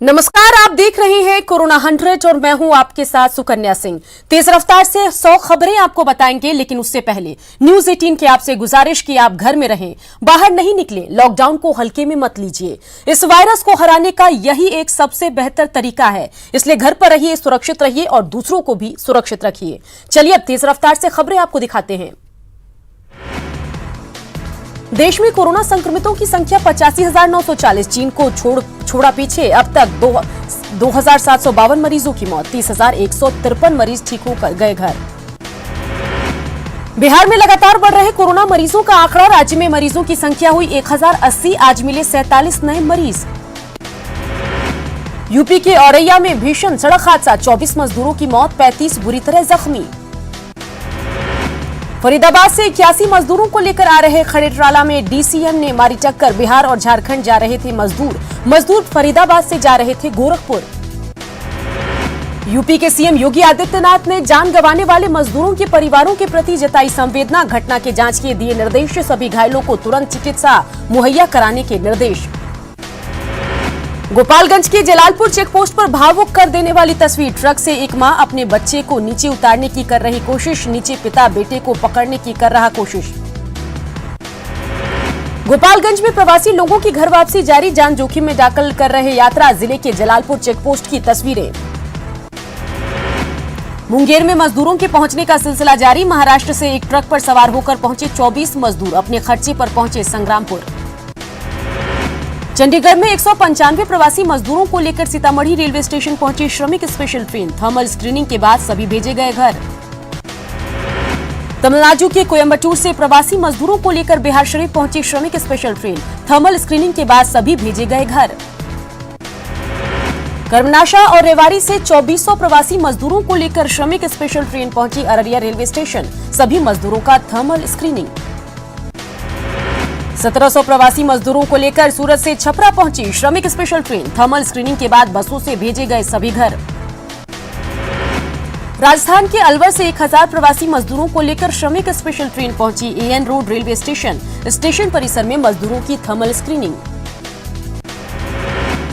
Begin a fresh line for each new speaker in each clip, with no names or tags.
नमस्कार, आप देख रहे हैं कोरोना 100 और मैं हूं आपके साथ सुकन्या सिंह। तेज रफ्तार से 100 खबरें आपको बताएंगे, लेकिन उससे पहले न्यूज 18 की आपसे गुजारिश कि आप घर में रहें, बाहर नहीं निकलें, लॉकडाउन को हल्के में मत लीजिए। इस वायरस को हराने का यही एक सबसे बेहतर तरीका है, इसलिए घर पर रहिए, सुरक्षित रहिए और दूसरों को भी सुरक्षित रखिए। चलिए अब तेज रफ्तार से खबरें आपको दिखाते हैं। देश में कोरोना संक्रमितों की संख्या 85,940, चीन को छोड़ा पीछे। अब तक 2,752 मरीजों की मौत, 30,153 मरीज ठीक होकर गए घर। बिहार में लगातार बढ़ रहे कोरोना मरीजों का आंकड़ा, राज्य में मरीजों की संख्या हुई 1,080, आज मिले 47 नए मरीज। यूपी के औरैया में भीषण सड़क हादसा, 24 मजदूरों की मौत, 35 बुरी तरह जख्मी। फरीदाबाद से 81 मजदूरों को लेकर आ रहे खड़े ट्राला में डीसीएम ने मारी टक्कर, बिहार और झारखंड जा रहे थे मजदूर फरीदाबाद से जा रहे थे गोरखपुर। यूपी के सीएम योगी आदित्यनाथ ने जान गंवाने वाले मजदूरों के परिवारों के प्रति जताई संवेदना, घटना के जांच के दिए निर्देश, सभी घायलों को तुरंत चिकित्सा मुहैया कराने के निर्देश। गोपालगंज के जलालपुर चेकपोस्ट पर भावुक कर देने वाली तस्वीर, ट्रक से एक मां अपने बच्चे को नीचे उतारने की कर रही कोशिश, नीचे पिता बेटे को पकड़ने की कर रहा कोशिश। गोपालगंज में प्रवासी लोगों की घर वापसी जारी, जान जोखिम में डाकल कर रहे यात्रा, जिले के जलालपुर चेकपोस्ट की तस्वीरें। मुंगेर में मजदूरों के पहुंचने का सिलसिला जारी, महाराष्ट्र से एक ट्रक पर सवार होकर पहुंचे 24 मजदूर, अपने खर्चे पर पहुंचे संग्रामपुर। चंडीगढ़ में 195 प्रवासी मजदूरों को लेकर सीतामढ़ी रेलवे स्टेशन पहुंची श्रमिक स्पेशल ट्रेन, थर्मल स्क्रीनिंग के बाद सभी भेजे गए घर। तमिलनाडु के कोयम्बटूर से प्रवासी मजदूरों को लेकर बिहार शरीफ पहुंची श्रमिक स्पेशल ट्रेन, थर्मल स्क्रीनिंग के बाद सभी भेजे गए घर। कर्मनाशा और रेवाड़ी से 2400 प्रवासी मजदूरों को लेकर श्रमिक स्पेशल ट्रेन पहुंची अररिया रेलवे स्टेशन, सभी मजदूरों का थर्मल स्क्रीनिंग। 1700 प्रवासी मजदूरों को लेकर सूरत से छपरा पहुंची श्रमिक स्पेशल ट्रेन, थर्मल स्क्रीनिंग के बाद बसों से भेजे गए सभी घर। राजस्थान के अलवर से 1000 प्रवासी मजदूरों को लेकर श्रमिक स्पेशल ट्रेन पहुंची एएन रोड रेलवे स्टेशन, स्टेशन परिसर में मजदूरों की थर्मल स्क्रीनिंग।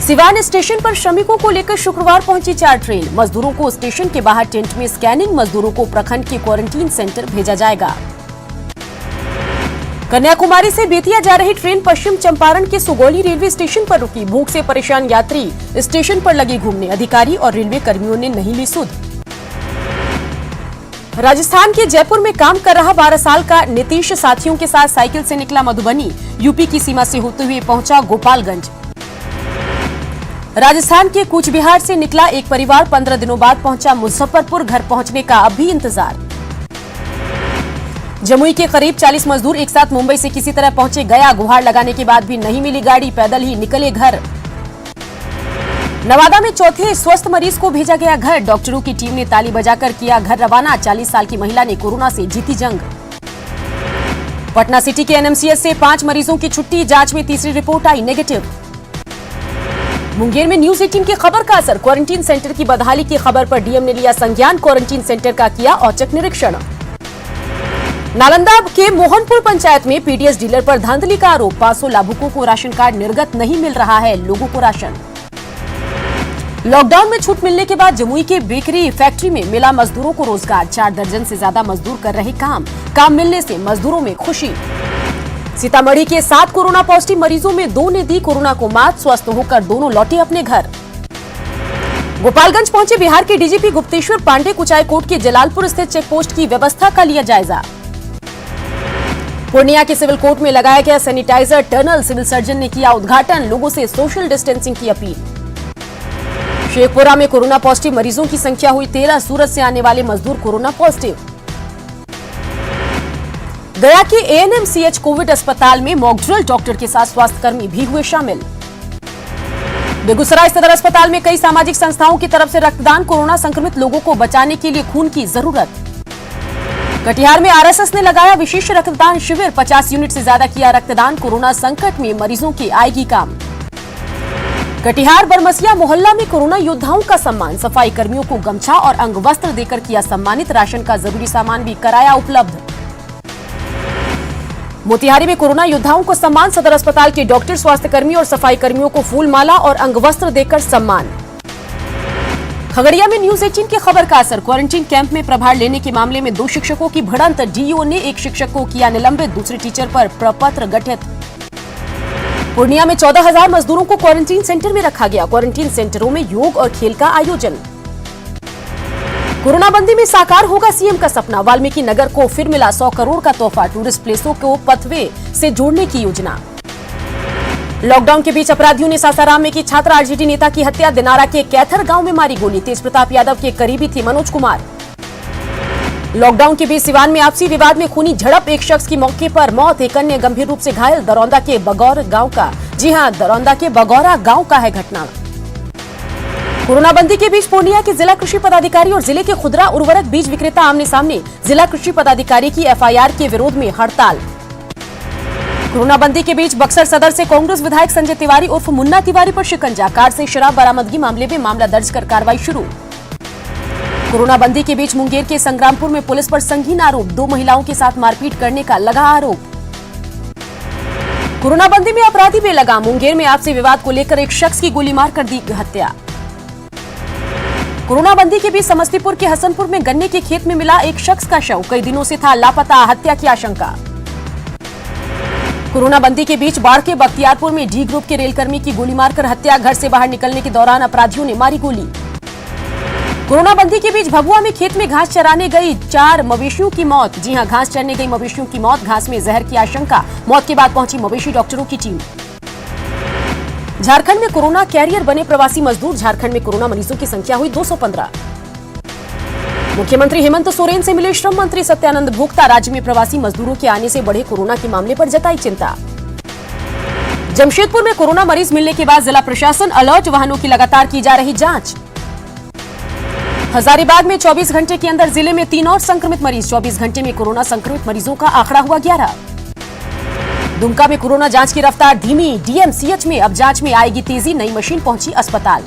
सिवान स्टेशन पर श्रमिकों को लेकर शुक्रवार पहुंची 4 ट्रेन, मजदूरों को स्टेशन के बाहर टेंट में स्कैनिंग, मजदूरों को प्रखंड के क्वारंटीन सेंटर भेजा जाएगा। कन्याकुमारी से बेतिया जा रही ट्रेन पश्चिम चंपारण के सुगौली रेलवे स्टेशन पर रुकी, भूख से परेशान यात्री स्टेशन पर लगे घूमने, अधिकारी और रेलवे कर्मियों ने नहीं ली सुध। राजस्थान के जयपुर में काम कर रहा 12 साल का नीतीश साथियों के साथ साइकिल से निकला मधुबनी, यूपी की सीमा से होते हुए पहुंचा गोपालगंज। राजस्थान के कूच बिहार से निकला एक परिवार 15 दिनों बाद पहुंचा मुजफ्फरपुर, घर पहुंचने का अब भी इंतजार। जमुई के करीब 40 मजदूर एक साथ मुंबई से किसी तरह पहुंचे गया, गुहार लगाने के बाद भी नहीं मिली गाड़ी, पैदल ही निकले घर। नवादा में चौथे स्वस्थ मरीज को भेजा गया घर, डॉक्टरों की टीम ने ताली बजाकर किया घर रवाना, 40 साल की महिला ने कोरोना से जीती जंग। पटना सिटी के एनएमसीएच से 5 मरीजों की छुट्टी, जांच में तीसरी रिपोर्ट आई नेगेटिव। मुंगेर में न्यूज 18 की खबर का असर, क्वारंटीन सेंटर की बदहाली की खबर पर डीएम ने लिया संज्ञान, क्वारंटीन सेंटर का किया औचक निरीक्षण। नालंदा के मोहनपुर पंचायत में पीडीएस डीलर पर धांधली का आरोप, 500 लाभुकों को राशन कार्ड निर्गत, नहीं मिल रहा है लोगों को राशन। लॉकडाउन में छूट मिलने के बाद जमुई के बेकरी फैक्ट्री में मिला मजदूरों को रोजगार, 4 दर्जन से ज्यादा मजदूर कर रहे काम मिलने से मजदूरों में खुशी। सीतामढ़ी के 7 कोरोना पॉजिटिव मरीजों में 2 ने दी कोरोना को मात, स्वस्थ होकर दोनों लौटे अपने घर। गोपालगंज पहुंचे बिहार के डीजीपी गुप्तेश्वर पांडे, कुचायकोट के जलालपुर स्थित चेकपोस्ट की व्यवस्था का लिया जायजा। पूर्णिया के सिविल कोर्ट में लगाया गया सैनिटाइजर टनल, सिविल सर्जन ने किया उद्घाटन, लोगों से सोशल डिस्टेंसिंग की अपील। शेखपुरा में कोरोना पॉजिटिव मरीजों की संख्या हुई 13, सूरत से आने वाले मजदूर कोरोना पॉजिटिव। गया के एएनएमसीएच कोविड अस्पताल में मॉकड्रिल, डॉक्टर के साथ स्वास्थ्यकर्मी भी हुए शामिल। बेगूसराय सदर अस्पताल में कई सामाजिक संस्थाओं की तरफ से रक्तदान, कोरोना संक्रमित लोगों को बचाने के लिए खून की जरूरत। कटिहार में आरएसएस ने लगाया विशेष रक्तदान शिविर, 50 यूनिट से ज्यादा किया रक्तदान, कोरोना संकट में मरीजों की आएगी काम। कटिहार बरमसिया मोहल्ला में कोरोना योद्धाओं का सम्मान, सफाई कर्मियों को गमछा और अंग वस्त्र देकर किया सम्मानित, राशन का जरूरी सामान भी कराया उपलब्ध। मोतिहारी में कोरोना योद्धाओं को सम्मान, सदर अस्पताल के डॉक्टर, स्वास्थ्य कर्मी और सफाई कर्मियों को फूल माला और अंगवस्त्र देकर सम्मान। खगड़िया में न्यूज 18 की खबर का असर, क्वारंटीन कैंप में प्रभार लेने के मामले में 2 शिक्षकों की भिड़ंत, डीईओ ने एक शिक्षक को किया निलंबित, दूसरे टीचर पर प्रपत्र गठित। पूर्णिया में 14,000 मजदूरों को क्वारंटीन सेंटर में रखा गया, क्वारंटीन सेंटरों में योग और खेल का आयोजन। कोरोना बंदी में साकार होगा सीएम का सपना, वाल्मीकि नगर को फिर मिला 100 करोड़ का तोहफा, टूरिस्ट प्लेसों को पथवे से जोड़ने की योजना। लॉकडाउन के बीच अपराधियों ने सासाराम में की छात्र आरजेडी नेता की हत्या, दिनारा के कैथर गांव में मारी गोली, तेज प्रताप यादव के करीबी थे मनोज कुमार। लॉकडाउन के बीच सिवान में आपसी विवाद में खूनी झड़प, एक शख्स की मौके पर मौत, एक अन्य गंभीर रूप से घायल, दरौंदा के बगौर गांव का। जी हां, दरौंदा के बगौरा गांव का है घटना। कोरोना बंदी के बीच पूर्णिया के जिला कृषि पदाधिकारी और जिले के खुदरा उर्वरक बीज विक्रेता आमने सामने, जिला कृषि पदाधिकारी की एफआईआर के विरोध में हड़ताल। कोरोना बंदी के बीच बक्सर सदर से कांग्रेस विधायक संजय तिवारी उर्फ मुन्ना तिवारी पर शिकंजा, कार से शराब बरामदगी मामले में मामला दर्ज कर कार्रवाई शुरू। कोरोना बंदी के बीच मुंगेर के संग्रामपुर में पुलिस पर संगीन आरोप, 2 महिलाओं के साथ मारपीट करने का लगा आरोप। कोरोना बंदी में अपराधी बेलगाम, मुंगेर में आपसी विवाद को लेकर एक शख्स की गोली मारकर दी हत्या। कोरोना बंदी के बीच समस्तीपुर के हसनपुर में गन्ने के खेत में मिला एक शख्स का शव, कई दिनों से था लापता, हत्या की आशंका। कोरोना बंदी के बीच बाढ़ के बख्तियारपुर में डी ग्रुप के रेलकर्मी की गोली मारकर हत्या, घर से बाहर निकलने के दौरान अपराधियों ने मारी गोली। कोरोना बंदी के बीच भभुआ में खेत में घास चराने गई 4 मवेशियों की मौत। जी हां, घास चरने गई मवेशियों की मौत, घास में जहर की आशंका, मौत के बाद पहुंची मवेशी डॉक्टरों की टीम। झारखंड में कोरोना कैरियर बने प्रवासी मजदूर, झारखंड में कोरोना मरीजों की संख्या हुई 215। मुख्यमंत्री हेमंत सोरेन से मिले श्रम मंत्री सत्यानंद भोक्ता, राज्य में प्रवासी मजदूरों के आने से बढ़े कोरोना के मामले पर जताई चिंता। जमशेदपुर में कोरोना मरीज मिलने के बाद जिला प्रशासन अलर्ट, वाहनों की लगातार की जा रही जांच। हजारीबाग में 24 घंटे के अंदर जिले में 3 और संक्रमित मरीज, 24 घंटे में कोरोना संक्रमित मरीजों का आंकड़ा हुआ 11। दुमका में कोरोना जांच की रफ्तार धीमी, डीएमसीएच में अब जांच में आएगी तेजी, नई मशीन पहुंची अस्पताल।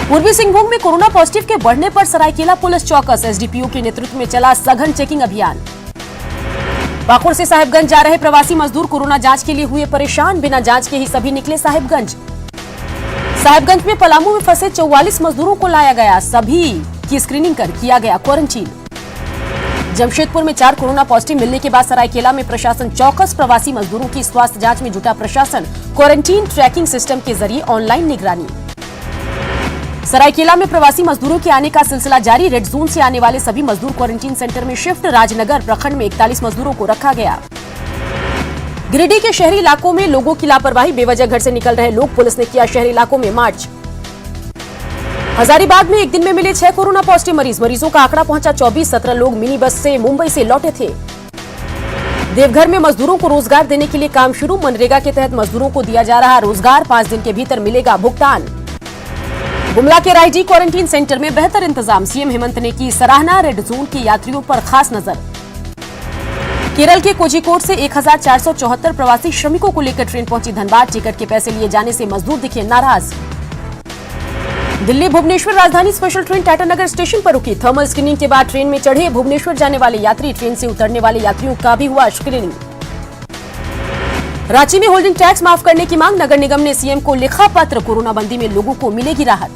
पूर्वी सिंहभूम में कोरोना पॉजिटिव के बढ़ने पर सरायकेला पुलिस चौकस, एसडीपीओ के नेतृत्व में चला सघन चेकिंग अभियान। पाकुड़ से साहिबगंज जा रहे प्रवासी मजदूर कोरोना जांच के लिए हुए परेशान, बिना जांच के ही सभी निकले साहिबगंज। साहिबगंज में पलामू में फंसे 44 मजदूरों को लाया गया, सभी की स्क्रीनिंग कर किया गया क्वारंटीन। जमशेदपुर में 4 कोरोना पॉजिटिव मिलने के बाद सरायकेला में प्रशासन चौकस, प्रवासी मजदूरों की स्वास्थ्य जांच में जुटा प्रशासन, क्वारंटीन ट्रैकिंग सिस्टम के जरिए ऑनलाइन निगरानी। सरायकेला में प्रवासी मजदूरों के आने का सिलसिला जारी, रेड जोन से आने वाले सभी मजदूर क्वारंटीन सेंटर में शिफ्ट, राजनगर प्रखंड में 41 मजदूरों को रखा गया। गिरिडीह के शहरी इलाकों में लोगों की लापरवाही, बेवजह घर से निकल रहे लोग, पुलिस ने किया शहरी इलाकों में मार्च। हजारीबाग में एक दिन में मिले 6 कोरोना पॉजिटिव मरीज, मरीजों का आंकड़ा पहुंचा 24, 17 लोग मिनी बस से मुंबई से लौटे थे। देवघर में मजदूरों को रोजगार देने के लिए काम शुरू, मनरेगा के तहत मजदूरों को दिया जा रहा रोजगार, 5 दिन के भीतर मिलेगा भुगतान। गुमला के रायडी क्वारंटीन सेंटर में बेहतर इंतजाम, सीएम हेमंत ने की सराहना, रेड जोन के यात्रियों पर खास नजर। केरल के कोझिकोड से 1474 प्रवासी श्रमिकों को लेकर ट्रेन पहुंची धनबाद, टिकट के पैसे लिए जाने से मजदूर दिखे नाराज। Delhi Bhubaneswar Rajdhani special train Tatanagar station पर रुकी, थर्मल स्क्रीनिंग के बाद ट्रेन में चढ़े भुवनेश्वर जाने वाले यात्री, ट्रेन से उतरने वाले यात्रियों का भी हुआ स्क्रीनिंग। रांची में होल्डिंग टैक्स माफ करने की मांग, नगर निगम ने सीएम को लिखा पत्र, कोरोना बंदी में लोगों को मिलेगी राहत।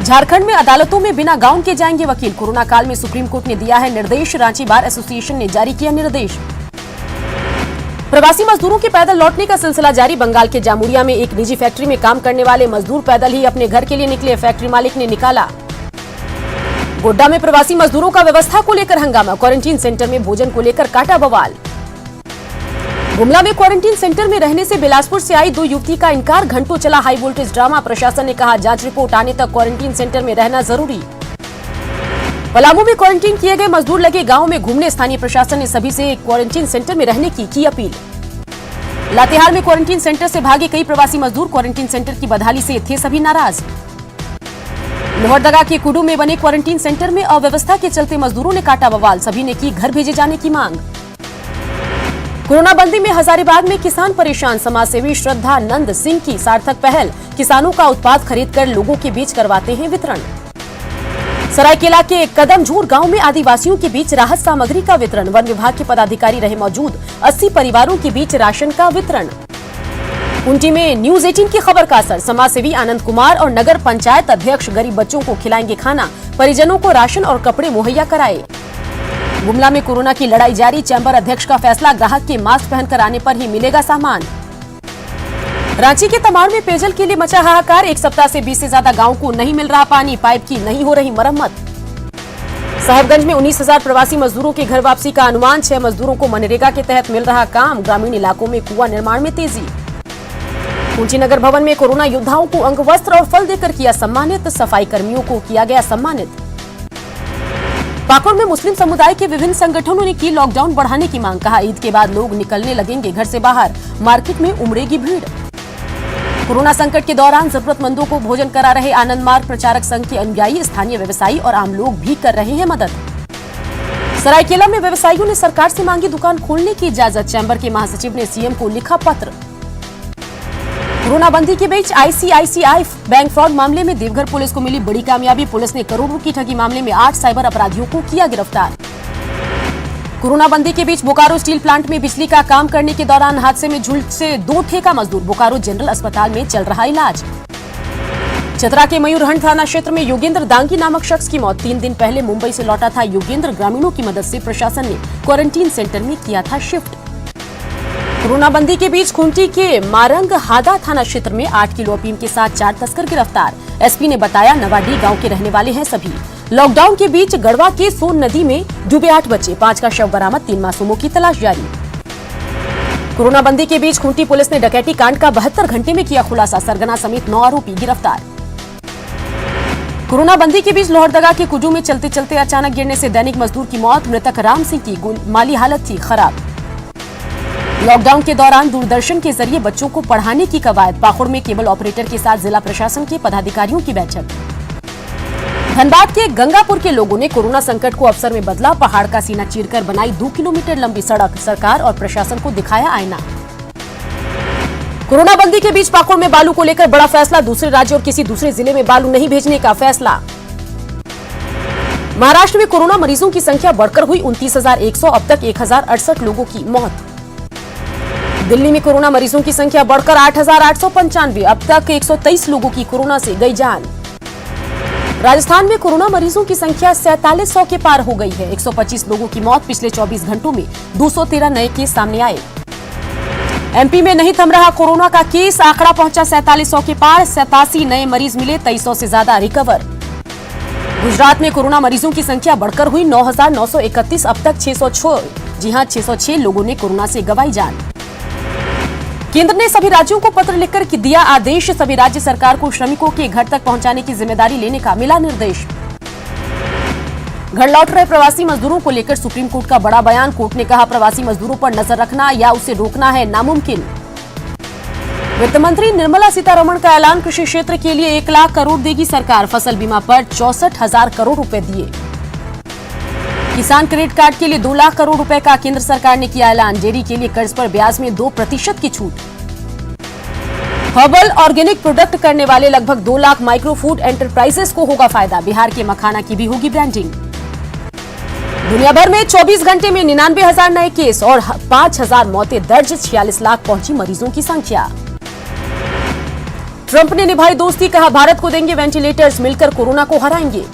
झारखंड में अदालतों में बिना गाउन के जाएंगे वकील, कोरोना काल में सुप्रीम कोर्ट ने दिया है निर्देश, रांची बार एसोसिएशन ने जारी किया निर्देश। प्रवासी मजदूरों के पैदल लौटने का सिलसिला जारी, बंगाल के जामुरिया में एक निजी फैक्ट्री में काम करने वाले मजदूर पैदल ही अपने घर के लिए निकले, फैक्ट्री मालिक ने निकाला। गोड्डा में प्रवासी मजदूरों का व्यवस्था को लेकर हंगामा, क्वारंटीन सेंटर में भोजन को लेकर काटा बवाल। गुमला में क्वारंटीन सेंटर में रहने से बिलासपुर से आई 2 युवती का इनकार, घंटों चला हाई वोल्टेज ड्रामा, प्रशासन ने कहा जांच रिपोर्ट आने तक क्वारंटीन सेंटर में रहना जरूरी। पलामू में क्वारंटीन किए गए मजदूर लगे गांव में घूमने, स्थानीय प्रशासन ने सभी से क्वारंटीन सेंटर में रहने की अपील। लातेहार में क्वारंटीन सेंटर से भागे कई प्रवासी मजदूर, क्वारंटीन सेंटर की बदहाली से थे सभी नाराज। लोहरदगा के कुडू में बने क्वारंटीन सेंटर में अव्यवस्था के चलते मजदूरों ने काटा बवाल, सभी ने की घर भेजे जाने की मांग। कोरोना बंदी में हजारीबाग में किसान परेशान, समाजसेवी श्रद्धा नंद सिंह की सार्थक पहल, किसानों का उत्पाद खरीदकर लोगों के बीच करवाते हैं वितरण। सरायकेला के कदमझूर गांव में आदिवासियों के बीच राहत सामग्री का वितरण। वन विभाग के पदाधिकारी रहे मौजूद। 80 परिवारों के बीच राशन का वितरण। कुंटी में न्यूज 18 की खबर का असर। समाजसेवी आनंद कुमार और नगर पंचायत अध्यक्ष गरीब बच्चों को खिलाएंगे खाना। परिजनों को राशन और कपड़े मुहैया कराए। गुमला में कोरोना की लड़ाई जारी। चैंबर अध्यक्ष का फैसला, ग्राहक के मास्क पहनकर आने पर ही मिलेगा सामान। रांची के तमाड़ में पेयजल के लिए मचा हाहाकार। एक सप्ताह से 20 से ज्यादा गांव को नहीं मिल रहा पानी। पाइप की नहीं हो रही मरम्मत। साहिबगंज में 19,000 प्रवासी मजदूरों के घर वापसी का अनुमान। 6 मजदूरों को मनरेगा के तहत मिल रहा काम। ग्रामीण इलाकों में कुआं निर्माण में तेजी। कुंची नगर भवन में कोरोना योद्धाओं को अंग वस्त्र और फल देकर किया सम्मानित। सफाई कर्मियों को किया गया सम्मानित। पाकुड़ में मुस्लिम समुदाय के विभिन्न संगठनों ने की लॉकडाउन बढ़ाने की मांग। कहा, ईद के बाद लोग निकलने लगेंगे घर से बाहर। मार्केट में उमड़ेगी भीड़। कोरोना संकट के दौरान जरूरतमंदों को भोजन करा रहे आनंद मार्ग प्रचारक संघ के अनुयायी, स्थानीय व्यवसायी और आम लोग भी कर रहे हैं मदद। सरायकेला में व्यवसायियों ने सरकार से मांगी दुकान खोलने की इजाजत। चैंबर के महासचिव ने सीएम को लिखा पत्र। कोरोना बंदी के बीच आईसीआईसीआई बैंक फ्रॉड मामले में देवघर पुलिस को मिली बड़ी कामयाबी। पुलिस ने करोड़ों की ठगी मामले में 8 साइबर अपराधियों को किया गिरफ्तार। कोरोना बंदी के बीच बोकारो स्टील प्लांट में बिजली का काम करने के दौरान हादसे में झुलसे 2 ठेका मजदूर। बोकारो जनरल अस्पताल में चल रहा इलाज। चतरा के मयूरहंड थाना क्षेत्र में योगेंद्र दांगी नामक शख्स की मौत। 3 दिन पहले मुंबई से लौटा था योगेंद्र। ग्रामीणों की मदद से प्रशासन ने क्वारंटीन सेंटर में किया था शिफ्ट। कोरोना बंदी के बीच खूंटी के मारंग हादा थाना क्षेत्र में 8 किलो अफीम के साथ 4 तस्कर गिरफ्तार। एसपी ने बताया, नवाडी गांव के रहने वाले हैं सभी। लॉकडाउन के बीच गढ़वा के सोन नदी में डूबे 8 बच्चे। 5 का शव बरामद। 3 मासूमों की तलाश जारी। कोरोना बंदी के बीच खूंटी पुलिस ने डकैती कांड का 72 घंटे में किया खुलासा। सरगना समेत 9 आरोपी गिरफ्तार। कोरोना बंदी के बीच लोहरदगा के कुजू में चलते चलते अचानक गिरने से दैनिक मजदूर की मौत। मृतक राम सिंह की माली हालत थी खराब। लॉकडाउन के दौरान दूरदर्शन के जरिए बच्चों को पढ़ाने की कवायद। पाकुड़ में केबल ऑपरेटर के साथ जिला प्रशासन के पदाधिकारियों की बैठक। धनबाद के गंगापुर के लोगों ने कोरोना संकट को अवसर में बदला। पहाड़ का सीना चीरकर बनाई 2 किलोमीटर लंबी सड़क। सरकार और प्रशासन को दिखाया आईना। कोरोना बंदी के बीच पाकुड़ में बालू को लेकर बड़ा फैसला। दूसरे राज्य और किसी दूसरे जिले में बालू नहीं भेजने का फैसला। महाराष्ट्र में कोरोना मरीजों की संख्या बढ़कर हुई 29,100। अब तक 1,068 लोगों की मौत। दिल्ली में कोरोना मरीजों की संख्या बढ़कर 8,895। अब तक 123 लोगों की कोरोना से गई जान। राजस्थान में कोरोना मरीजों की संख्या 4700 के पार हो गई है। 125 लोगों की मौत। पिछले 24 घंटों में 213 नए केस सामने आए। एमपी में नहीं थम रहा कोरोना का केस। आंकड़ा पहुंचा 4700 के पार। 87 नए मरीज मिले। 2300 से ज्यादा रिकवर। गुजरात में कोरोना मरीजों की संख्या बढ़कर हुई 9,931। अब तक 606 जी हां 606 लोगों ने कोरोना से गंवाई जान। केंद्र ने सभी राज्यों को पत्र लिखकर दिया आदेश। सभी राज्य सरकार को श्रमिकों के घर तक पहुंचाने की जिम्मेदारी लेने का मिला निर्देश। घर लौट रहे प्रवासी मजदूरों को लेकर सुप्रीम कोर्ट का बड़ा बयान। कोर्ट ने कहा, प्रवासी मजदूरों पर नजर रखना या उसे रोकना है नामुमकिन। वित्त मंत्री निर्मला सीतारमण का ऐलान, कृषि क्षेत्र के लिए 1 लाख करोड़ देगी सरकार। फसल बीमा पर 64,000 करोड़ रुपए दिए। किसान क्रेडिट कार्ड के लिए 2 लाख करोड़ रुपए का केंद्र सरकार ने किया ऐलान। डेयरी के लिए कर्ज पर ब्याज में 2% की छूट। हर्बल ऑर्गेनिक प्रोडक्ट करने वाले लगभग 2 लाख माइक्रो फूड एंटरप्राइजेस को होगा फायदा। बिहार के मखाना की भी होगी ब्रांडिंग। दुनिया भर में 24 घंटे में 99,000 नए केस और 5,000 मौतें दर्ज। 46 लाख पहुंची मरीजों की संख्या। ट्रंप ने निभाई दोस्ती, कहा भारत को देंगे वेंटिलेटर्स, मिलकर कोरोना को हराएंगे।